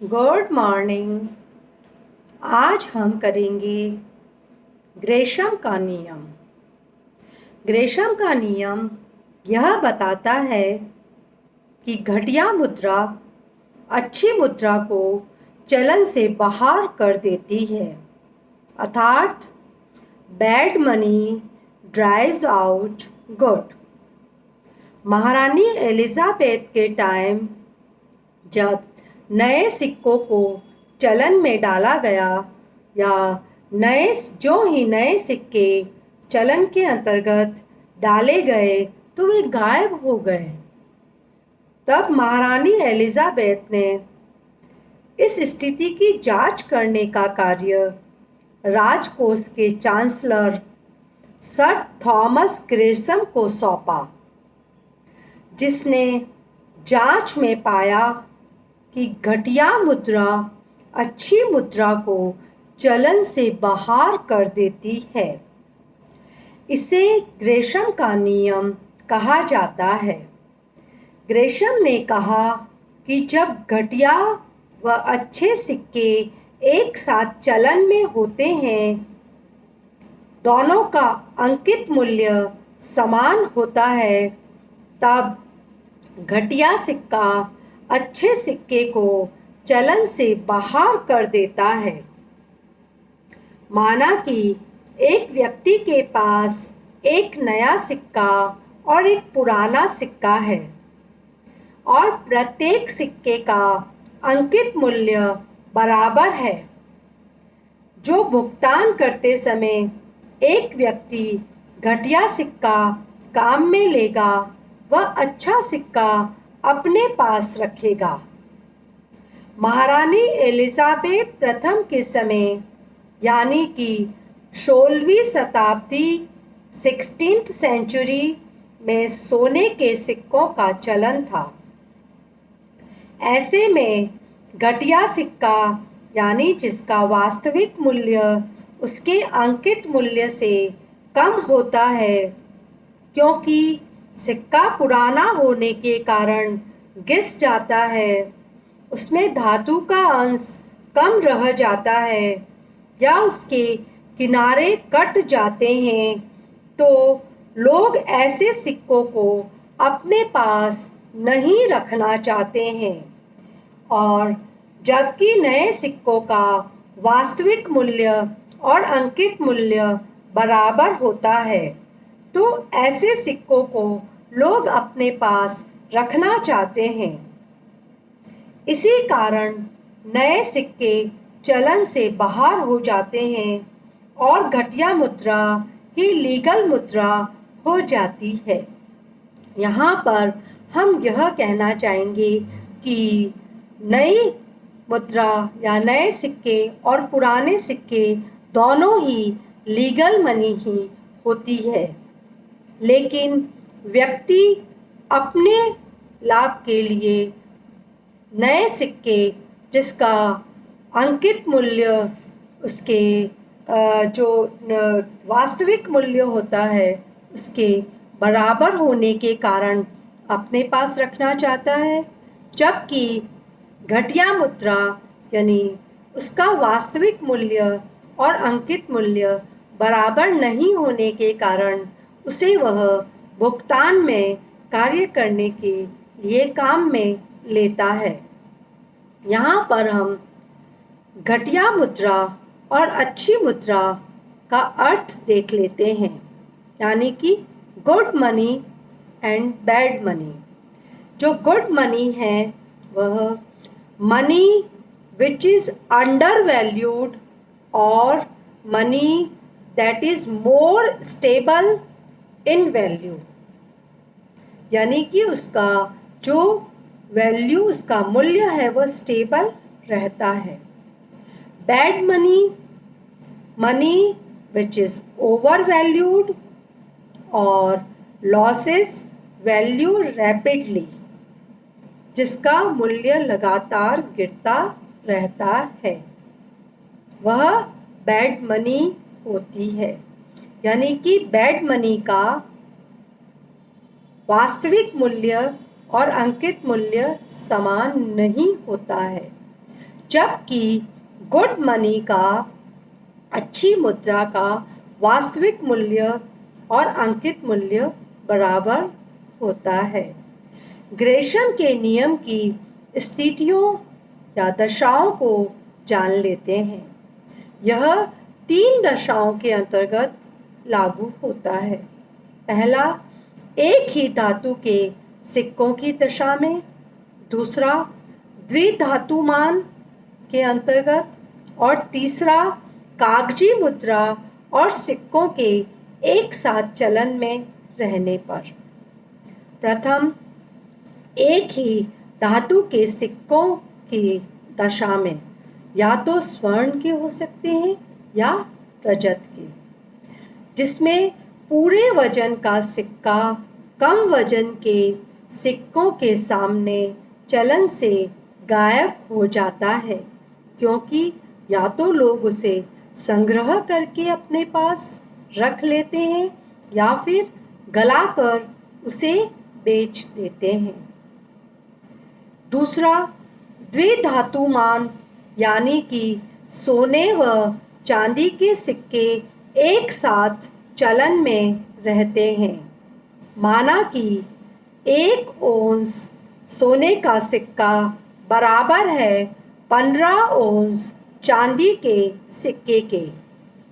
Good morning. आज हम करेंगे ग्रेशम का नियम। ग्रेशम का नियम यह बताता है कि घटिया मुद्रा अच्छी मुद्रा को चलन से बाहर कर देती है, अर्थात बैड मनी ड्राइज आउट गुड। महारानी एलिजाबेथ के टाइम जब नए सिक्कों को चलन में डाला गया या नए सिक्के चलन के अंतर्गत डाले गए तो वे गायब हो गए। तब महारानी एलिजाबेथ ने इस स्थिति की जांच करने का कार्य राजकोष के चांसलर सर थॉमस ग्रेशम को सौंपा, जिसने जांच में पाया कि घटिया मुद्रा अच्छी मुद्रा को चलन से बाहर कर देती है। इसे ग्रेशम का नियम कहा जाता है। ग्रेशम ने कहा कि जब घटिया व अच्छे सिक्के एक साथ चलन में होते हैं, दोनों का अंकित मूल्य समान होता है, तब घटिया सिक्का अच्छे सिक्के को चलन से बाहर कर देता है। माना कि एक व्यक्ति के पास एक नया सिक्का और एक पुराना सिक्का है और प्रत्येक सिक्के का अंकित मूल्य बराबर है। जो भुगतान करते समय एक व्यक्ति घटिया सिक्का काम में लेगा, वह अच्छा सिक्का अपने पास रखेगा। महारानी एलिजाबेथ प्रथम के समय यानी कि 16वीं शताब्दी 16th सेंचुरी में सोने के सिक्कों का चलन था। ऐसे में घटिया सिक्का यानी जिसका वास्तविक मूल्य उसके अंकित मूल्य से कम होता है, क्योंकि सिक्का पुराना होने के कारण घिस जाता है, उसमें धातु का अंश कम रह जाता है या उसके किनारे कट जाते हैं, तो लोग ऐसे सिक्कों को अपने पास नहीं रखना चाहते हैं। और जबकि नए सिक्कों का वास्तविक मूल्य और अंकित मूल्य बराबर होता है, तो ऐसे सिक्कों को लोग अपने पास रखना चाहते हैं। इसी कारण नए सिक्के चलन से बाहर हो जाते हैं और घटिया मुद्रा ही लीगल मुद्रा हो जाती है। यहाँ पर हम यह कहना चाहेंगे कि नई मुद्रा या नए सिक्के और पुराने सिक्के दोनों ही लीगल मनी ही होती है, लेकिन व्यक्ति अपने लाभ के लिए नए सिक्के जिसका अंकित मूल्य उसके जो वास्तविक मूल्य होता है उसके बराबर होने के कारण अपने पास रखना चाहता है, जबकि घटिया मुद्रा यानी उसका वास्तविक मूल्य और अंकित मूल्य बराबर नहीं होने के कारण उसे वह भुगतान में कार्य करने के लिए काम में लेता है। यहाँ पर हम घटिया मुद्रा और अच्छी मुद्रा का अर्थ देख लेते हैं, यानी कि good money and bad money. जो गुड मनी है वह money which is under valued और money that is more stable in value, यानी कि उसका जो वैल्यू उसका मूल्य है वह स्टेबल रहता है। Bad money, money which is over valued और लॉसेस वैल्यू रैपिडली, जिसका मूल्य लगातार गिरता रहता है, वह बैड मनी होती है। यानी कि बैड मनी का वास्तविक मूल्य और अंकित मूल्य समान नहीं होता है। जबकि गुड मनी का, अच्छी मुद्रा का वास्तविक मूल्य और अंकित मूल्य बराबर होता है। ग्रेशम के नियम की स्थितियों या दशाओं को जान लेते हैं। यह 3 दशाओं के अंतर्गत लागू होता है। पहला, एक ही धातु के सिक्कों की दशा में। दूसरा, द्विधातुमान के अंतर्गत। और तीसरा, कागजी मुद्रा और सिक्कों के एक साथ चलन में रहने पर। प्रथम, एक ही धातु के सिक्कों की दशा में या तो स्वर्ण के हो सकते हैं या रजत के, जिसमें पूरे वजन का सिक्का कम वजन के सिक्कों के सामने चलन से गायब हो जाता है, क्योंकि या तो लोग उसे संग्रह करके अपने पास रख लेते हैं या फिर गलाकर उसे बेच देते हैं। दूसरा, द्विधातुमान यानी कि सोने व चांदी के सिक्के एक साथ चलन में रहते हैं। माना कि 1 औंस सोने का सिक्का बराबर है 15 औंस चांदी के सिक्के के,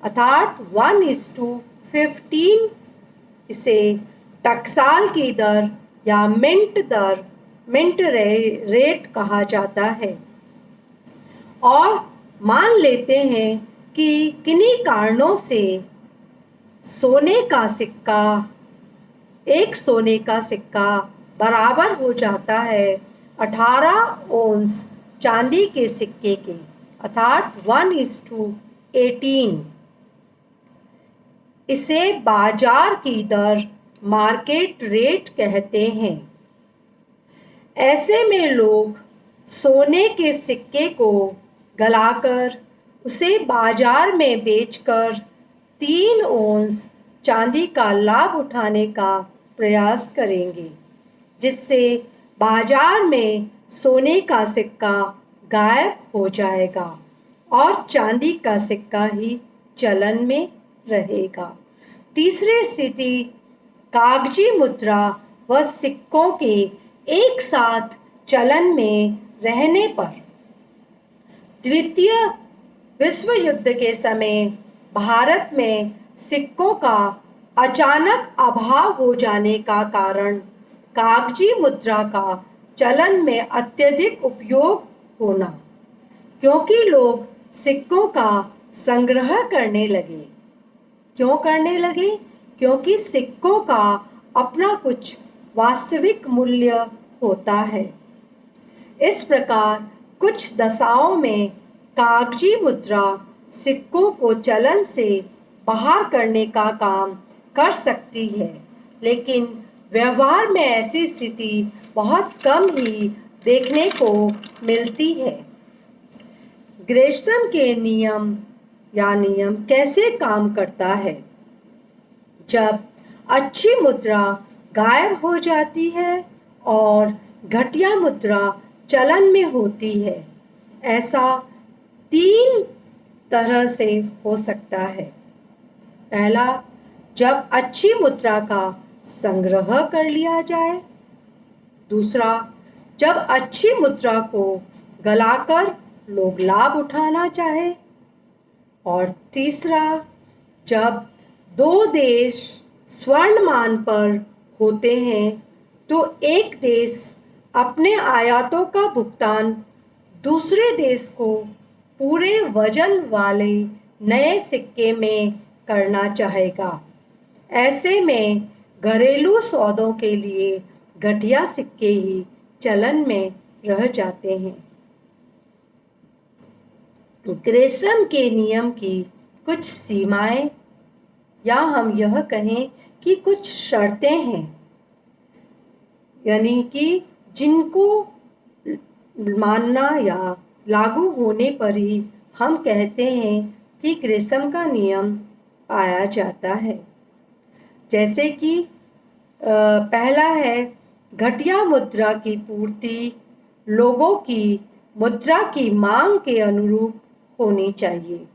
अर्थात 1:15। इसे टकसाल की दर या मिंट रेट कहा जाता है। और मान लेते हैं कि किन्हीं कारणों से एक सोने का सिक्का बराबर हो जाता है 18 औंस चांदी के सिक्के के, अर्थात 1:18। इसे बाजार की दर, मार्केट रेट कहते हैं। ऐसे में लोग सोने के सिक्के को गलाकर उसे बाजार में बेचकर 3 औंस चांदी का लाभ उठाने का प्रयास करेंगे, जिससे बाजार में सोने का सिक्का गायब हो जाएगा और चांदी का सिक्का ही चलन में रहेगा। तीसरी स्थिति, कागजी मुद्रा व सिक्कों के एक साथ चलन में रहने पर। द्वितीय विश्व युद्ध के समय भारत में सिक्कों का अचानक अभाव हो जाने का कारण कागजी मुद्रा का चलन में अत्यधिक उपयोग होना, क्योंकि लोग सिक्कों का संग्रह करने लगे। क्यों करने लगे? क्योंकि सिक्कों का अपना कुछ वास्तविक मूल्य होता है। इस प्रकार कुछ दशाओं में कागजी मुद्रा सिक्कों को चलन से बाहर करने का काम कर सकती है, लेकिन व्यवहार में ऐसी स्थिति बहुत कम ही देखने को मिलती है। ग्रेशम के नियम कैसे काम करता है? जब अच्छी मुद्रा गायब हो जाती है और घटिया मुद्रा चलन में होती है। ऐसा 3 तरह से हो सकता है। पहला, जब अच्छी मुद्रा का संग्रह कर लिया जाए। दूसरा, जब अच्छी मुद्रा को गलाकर लोग लाभ उठाना चाहे। और तीसरा, जब 2 देश स्वर्णमान पर होते हैं तो एक देश अपने आयातों का भुगतान दूसरे देश को पूरे वजन वाले नए सिक्के में करना चाहेगा। ऐसे में घरेलू सौदों के लिए घटिया सिक्के ही चलन में रह जाते हैं। ग्रेशम के नियम की कुछ सीमाएं, या हम यह कहें कि कुछ शर्तें हैं, यानी कि जिनको मानना या लागू होने पर ही हम कहते हैं कि ग्रेशम का नियम पाया जाता है। जैसे कि पहला है, घटिया मुद्रा की पूर्ति लोगों की मुद्रा की मांग के अनुरूप होनी चाहिए।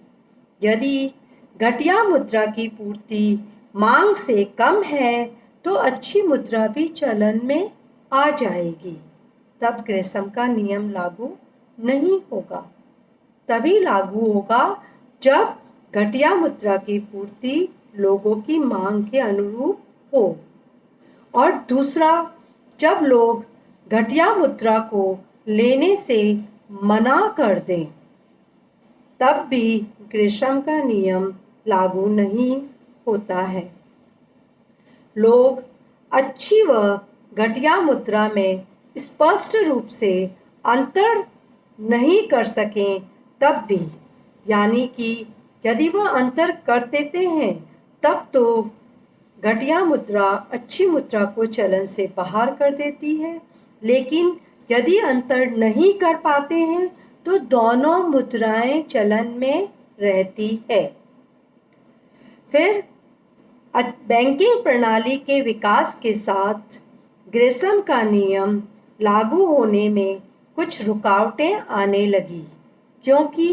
यदि घटिया मुद्रा की पूर्ति मांग से कम है तो अच्छी मुद्रा भी चलन में आ जाएगी। तब ग्रेसम का नियम लागू नहीं होगा। तभी लागू होगा जब घटिया मुद्रा की पूर्ति लोगों की मांग के अनुरूप हो, और दूसरा, जब लोग घटिया मुद्रा को लेने से मना कर दें, तब भी ग्रेशम का नियम लागू नहीं होता है। लोग अच्छी व घटिया मुद्रा में स्पष्ट रूप से अंतर नहीं कर सकें तब भी, यानी कि यदि वह अंतर कर देते हैं तब तो घटिया मुद्रा अच्छी मुद्रा को चलन से बाहर कर देती है, लेकिन यदि अंतर नहीं कर पाते हैं तो दोनों मुद्राएं चलन में रहती है। फिर बैंकिंग प्रणाली के विकास के साथ ग्रेसम का नियम लागू होने में कुछ रुकावटें आने लगी, क्योंकि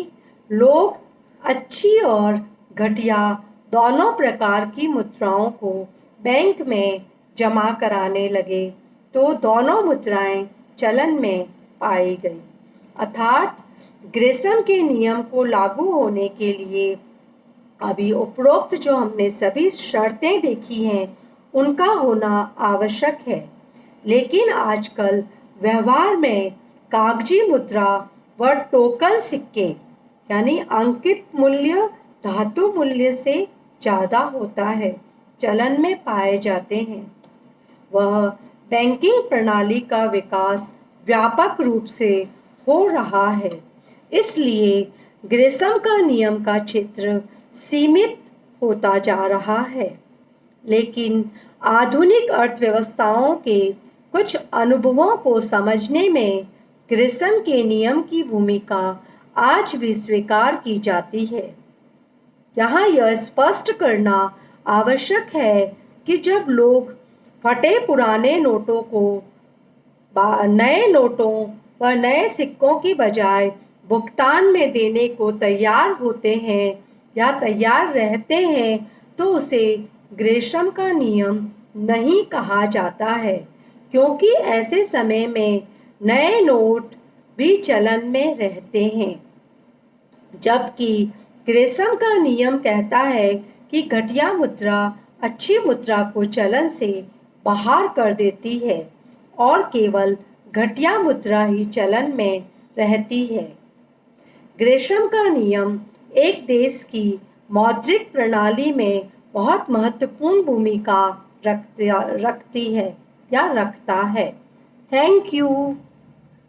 लोग अच्छी और घटिया दोनों प्रकार की मुद्राओं को बैंक में जमा कराने लगे, तो दोनों मुद्राएं चलन में पाई गई। अर्थात ग्रेसम के नियम को लागू होने के लिए अभी उपरोक्त जो हमने सभी शर्तें देखी हैं उनका होना आवश्यक है, लेकिन आजकल व्यवहार में कागजी मुद्रा व टोकन सिक्के यानी अंकित मूल्य धातु मूल्य से ज़्यादा होता है चलन में पाए जाते हैं। वह बैंकिंग प्रणाली का विकास व्यापक रूप से हो रहा है, इसलिए ग्रेसम का नियम का क्षेत्र सीमित होता जा रहा है। लेकिन आधुनिक अर्थव्यवस्थाओं के कुछ अनुभवों को समझने में ग्रेसम के नियम की भूमिका आज भी स्वीकार की जाती है। यहाँ यह स्पष्ट करना आवश्यक है कि जब लोग फटे पुराने नोटों को नए नोटों व नए सिक्कों की बजाय भुगतान में देने को तैयार होते हैं या तैयार रहते हैं, तो उसे ग्रेशम का नियम नहीं कहा जाता है, क्योंकि ऐसे समय में नए नोट भी चलन में रहते हैं। जबकि ग्रेशम का नियम कहता है कि घटिया मुद्रा अच्छी मुद्रा को चलन से बाहर कर देती है और केवल घटिया मुद्रा ही चलन में रहती है। ग्रेशम का नियम एक देश की मौद्रिक प्रणाली में बहुत महत्वपूर्ण भूमिका रखती है या रखता है। Thank you.